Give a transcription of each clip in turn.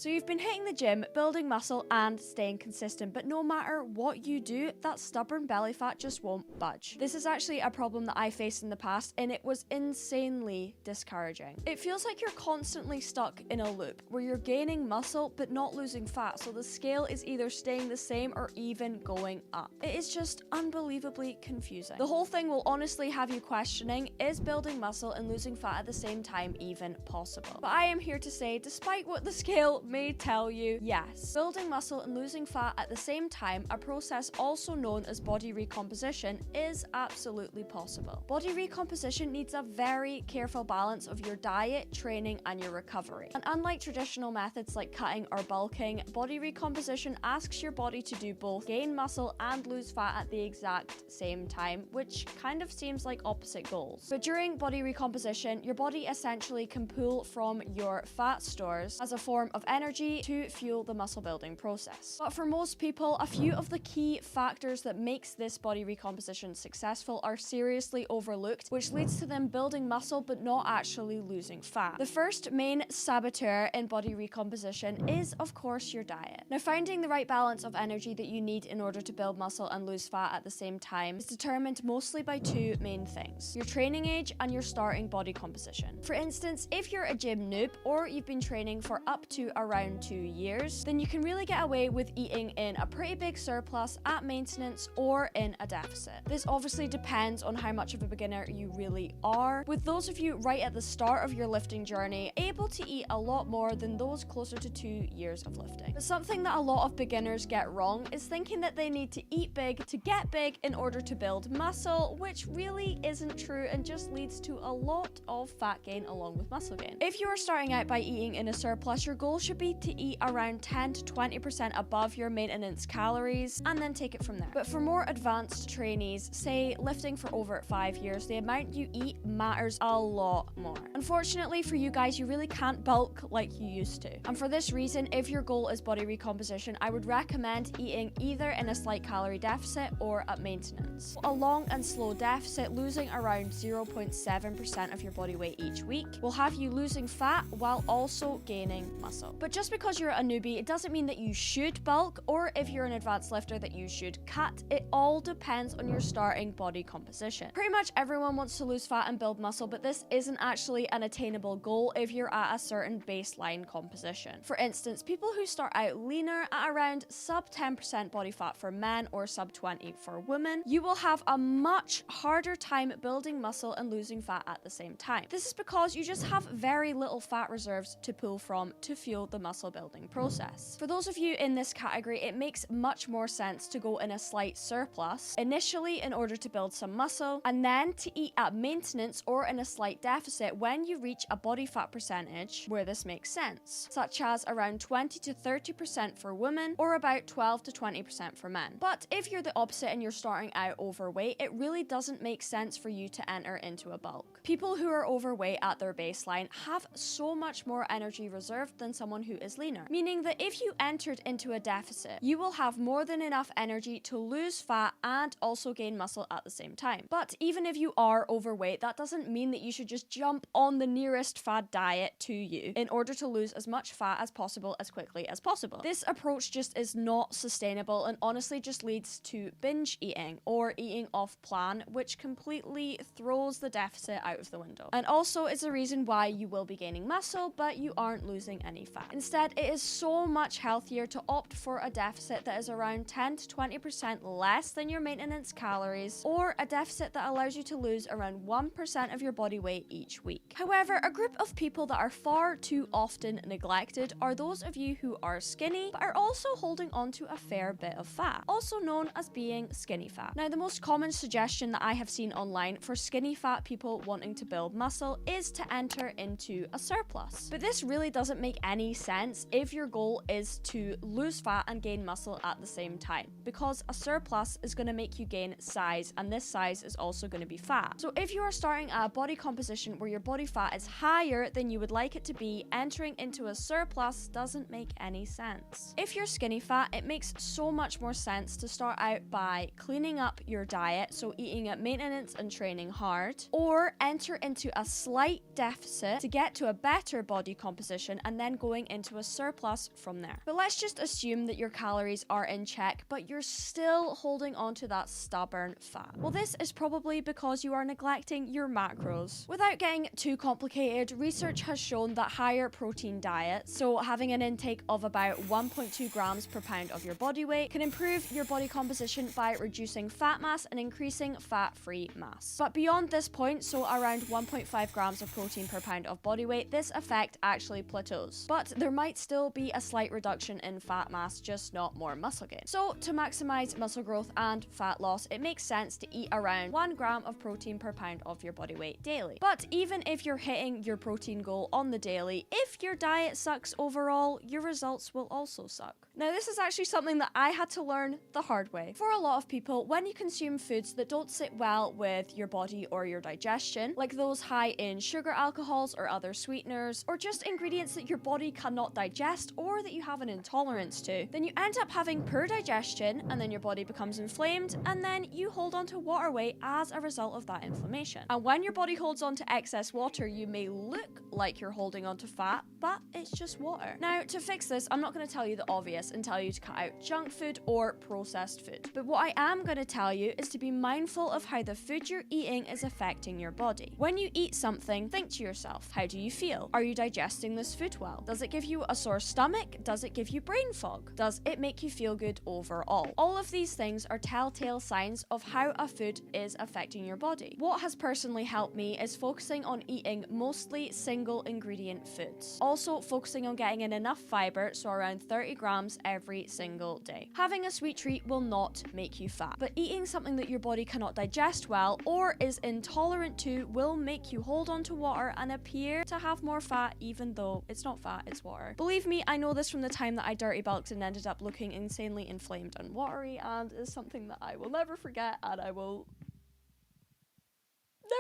So you've been hitting the gym, building muscle and staying consistent, but no matter what you do, that stubborn belly fat just won't budge. This is actually a problem that I faced in the past, and it was insanely discouraging. It feels like you're constantly stuck in a loop where you're gaining muscle but not losing fat, so the scale is either staying the same or even going up. It is just unbelievably confusing. The whole thing will honestly have you questioning, is building muscle and losing fat at the same time even possible? But I am here to say, despite what the scale may tell you, yes, building muscle and losing fat at the same time, a process also known as body recomposition, is absolutely possible. Body recomposition needs a very careful balance of your diet, training, and your recovery. And unlike traditional methods like cutting or bulking, body recomposition asks your body to do both gain muscle and lose fat at the exact same time, which kind of seems like opposite goals. But during body recomposition, your body essentially can pull from your fat stores as a form of energy to fuel the muscle building process. But for most people, a few of the key factors that makes this body recomposition successful are seriously overlooked, which leads to them building muscle but not actually losing fat. The first main saboteur in body recomposition is, of course, your diet. Now, finding the right balance of energy that you need in order to build muscle and lose fat at the same time is determined mostly by two main things: your training age and your starting body composition. For instance, if you're a gym noob or you've been training for up to around 2 years, then you can really get away with eating in a pretty big surplus at maintenance or in a deficit. This obviously depends on how much of a beginner you really are, with those of you right at the start of your lifting journey able to eat a lot more than those closer to 2 years of lifting. But something that a lot of beginners get wrong is thinking that they need to eat big to get big in order to build muscle, which really isn't true and just leads to a lot of fat gain along with muscle gain. If you are starting out by eating in a surplus, your goal should be to eat around 10 to 20% above your maintenance calories and then take it from there. But for more advanced trainees, say lifting for over 5 years, the amount you eat matters a lot more. Unfortunately for you guys, you really can't bulk like you used to. And for this reason, if your goal is body recomposition, I would recommend eating either in a slight calorie deficit or at maintenance. A long and slow deficit, losing around 0.7% of your body weight each week, will have you losing fat while also gaining muscle. But just because you're a newbie, it doesn't mean that you should bulk, or if you're an advanced lifter that you should cut. It all depends on your starting body composition. Pretty much everyone wants to lose fat and build muscle, but this isn't actually an attainable goal if you're at a certain baseline composition. For instance, people who start out leaner at around sub 10% body fat for men or sub 20 for women, you will have a much harder time building muscle and losing fat at the same time. This is because you just have very little fat reserves to pull from to fuel the muscle building process. For those of you in this category, it makes much more sense to go in a slight surplus initially in order to build some muscle, and then to eat at maintenance or in a slight deficit when you reach a body fat percentage where this makes sense, such as around 20 to 30% for women or about 12 to 20% for men. But if you're the opposite and you're starting out overweight, it really doesn't make sense for you to enter into a bulk. People who are overweight at their baseline have so much more energy reserved than someone who is leaner, meaning that if you entered into a deficit, you will have more than enough energy to lose fat and also gain muscle at the same time. But even if you are overweight, that doesn't mean that you should just jump on the nearest fad diet to you in order to lose as much fat as possible as quickly as possible. This approach just is not sustainable and honestly just leads to binge eating or eating off plan, which completely throws the deficit out of the window. And also is the reason why you will be gaining muscle, but you aren't losing any fat. Instead, it is so much healthier to opt for a deficit that is around 10 to 20% less than your maintenance calories, or a deficit that allows you to lose around 1% of your body weight each week. However, a group of people that are far too often neglected are those of you who are skinny, but are also holding on to a fair bit of fat, also known as being skinny fat. Now, the most common suggestion that I have seen online for skinny fat people wanting to build muscle is to enter into a surplus. But this really doesn't make any sense if your goal is to lose fat and gain muscle at the same time, because a surplus is going to make you gain size, and this size is also going to be fat. So if you are starting at a body composition where your body fat is higher than you would like it to be, entering into a surplus doesn't make any sense. If you're skinny fat, it makes so much more sense to start out by cleaning up your diet, so eating at maintenance and training hard, or enter into a slight deficit to get to a better body composition and then going into a surplus from there. But let's just assume that your calories are in check, but you're still holding on to that stubborn fat. Well, this is probably because you are neglecting your macros. Without getting too complicated, research has shown that higher protein diets, so having an intake of about 1.2 grams per pound of your body weight, can improve your body composition by reducing fat mass and increasing fat-free mass. But beyond this point, so around 1.5 grams of protein per pound of body weight, this effect actually plateaus. But there might still be a slight reduction in fat mass, just not more muscle gain. So to maximize muscle growth and fat loss, it makes sense to eat around 1 gram of protein per pound of your body weight daily. But even if you're hitting your protein goal on the daily, if your diet sucks overall, your results will also suck. Now, this is actually something that I had to learn the hard way. For a lot of people, when you consume foods that don't sit well with your body or your digestion, like those high in sugar alcohols or other sweeteners, or just ingredients that your body cannot digest or that you have an intolerance to, then you end up having poor digestion, and then your body becomes inflamed, and then you hold on to water weight as a result of that inflammation. And when your body holds on to excess water, you may look like you're holding on to fat, but it's just water. Now, to fix this, I'm not going to tell you the obvious and tell you to cut out junk food or processed food. But what I am going to tell you is to be mindful of how the food you're eating is affecting your body. When you eat something, think to yourself, how do you feel? Are you digesting this food well? Does it give you a sore stomach? Does it give you brain fog? Does it make you feel good overall? All of these things are telltale signs of how a food is affecting your body. What has personally helped me is focusing on eating mostly single ingredient foods. Also focusing on getting in enough fiber, so around 30 grams every single day. Having a sweet treat will not make you fat, but eating something that your body cannot digest well or is intolerant to will make you hold on to water and appear to have more fat, even though it's not fat, it's water. Believe me, I know this from the time that I dirty bulked and ended up looking insanely inflamed and watery, and is something that I will never forget, and I will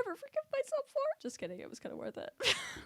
never forgive myself for. Just kidding, it was kind of worth it.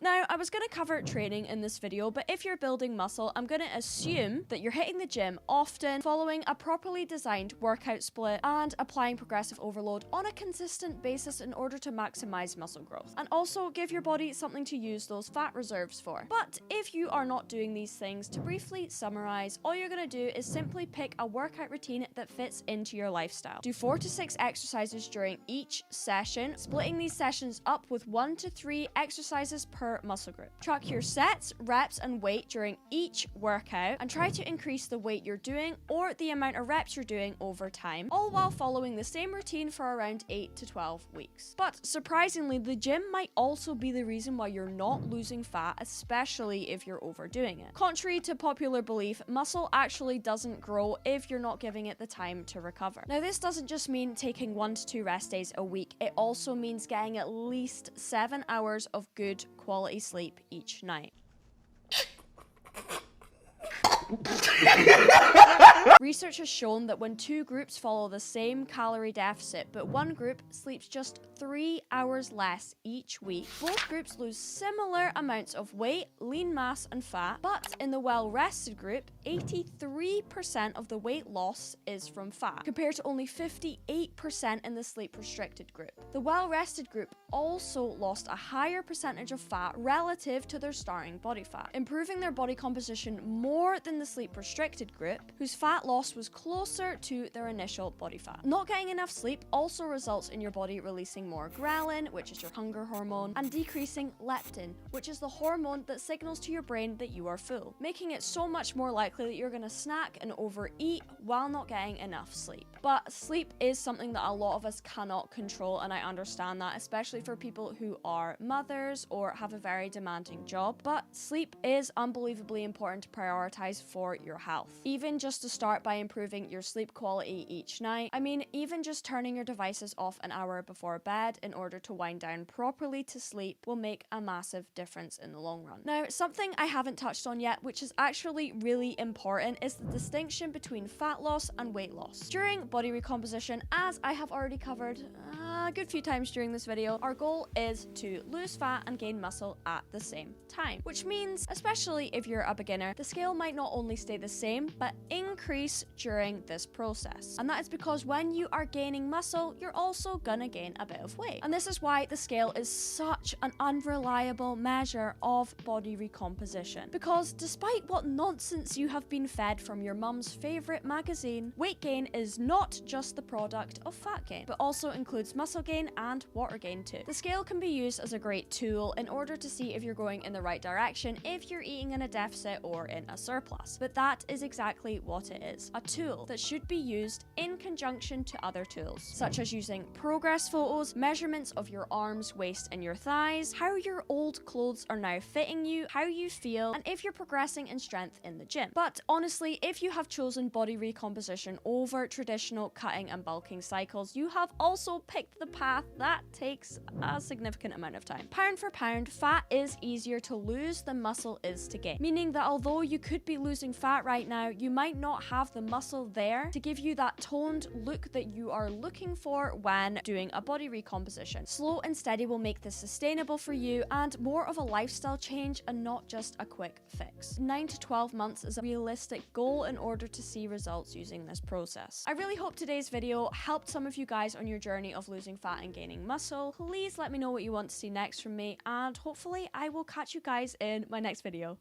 Now, I was going to cover training in this video, but if you're building muscle, I'm going to assume that you're hitting the gym often, following a properly designed workout split, and applying progressive overload on a consistent basis in order to maximize muscle growth, and also give your body something to use those fat reserves for. But if you are not doing these things, to briefly summarize, all you're going to do is simply pick a workout routine that fits into your lifestyle. Do 4 to 6 exercises during each session, splitting these sessions up with 1 to 3 exercises per muscle group. Track your sets, reps, and weight during each workout, and try to increase the weight you're doing or the amount of reps you're doing over time, all while following the same routine for around 8 to 12 weeks. But surprisingly, the gym might also be the reason why you're not losing fat, especially if you're overdoing it. Contrary to popular belief, muscle actually doesn't grow if you're not giving it the time to recover. Now, this doesn't just mean taking 1 to 2 rest days a week, it also means getting at least 7 hours of good quality sleep each night. Research has shown that when 2 groups follow the same calorie deficit, but one group sleeps just 3 hours less each week, both groups lose similar amounts of weight, lean mass, and fat, but in the well-rested group, 83% of the weight loss is from fat, compared to only 58% in the sleep-restricted group. The well-rested group also lost a higher percentage of fat relative to their starting body fat, improving their body composition more than the sleep-restricted group, whose fat loss was closer to their initial body fat. Not getting enough sleep also results in your body releasing more ghrelin, which is your hunger hormone, and decreasing leptin, which is the hormone that signals to your brain that you are full, making it so much more likely that you're going to snack and overeat while not getting enough sleep. But sleep is something that a lot of us cannot control, and I understand that, especially for people who are mothers or have a very demanding job. But sleep is unbelievably important to prioritize for your health. Even just to start by improving your sleep quality each night. I mean, even just turning your devices off an hour before bed in order to wind down properly to sleep will make a massive difference in the long run. Now, something I haven't touched on yet, which is actually really important, is the distinction between fat loss and weight loss. During body recomposition, as I have already covered a good few times during this video, our goal is to lose fat and gain muscle at the same time. Which means, especially if you're a beginner, the scale might not only stay the same, but increase during this process. And that is because when you are gaining muscle, you're also gonna gain a bit of weight. And this is why the scale is such an unreliable measure of body recomposition. Because despite what nonsense you have been fed from your mum's favorite magazine, weight gain is not just the product of fat gain, but also includes muscle gain and water gain too. The scale can be used as a great tool in order to see if you're going in the right direction, if you're eating in a deficit or in a surplus. But that is exactly what it is, a tool that should be used in conjunction to other tools, such as using progress photos, measurements of your arms, waist and your thighs, how your old clothes are now fitting you, how you feel, and if you're progressing in strength in the gym. But honestly, if you have chosen body recomposition over traditional cutting and bulking cycles, you have also picked the path that takes a significant amount of time. Pound for pound, fat is easier to lose than muscle is to gain, meaning that although you could be losing fat right now, you might not have the muscle there to give you that toned look that you are looking for when doing a body recomposition. Slow and steady will make this sustainable for you and more of a lifestyle change and not just a quick fix. 9 to 12 months is a realistic goal in order to see results using this process. I really hope today's video helped some of you guys on your journey of losing fat and gaining muscle. Please let me know what you want to see next from me, and hopefully I will catch you guys in my next video.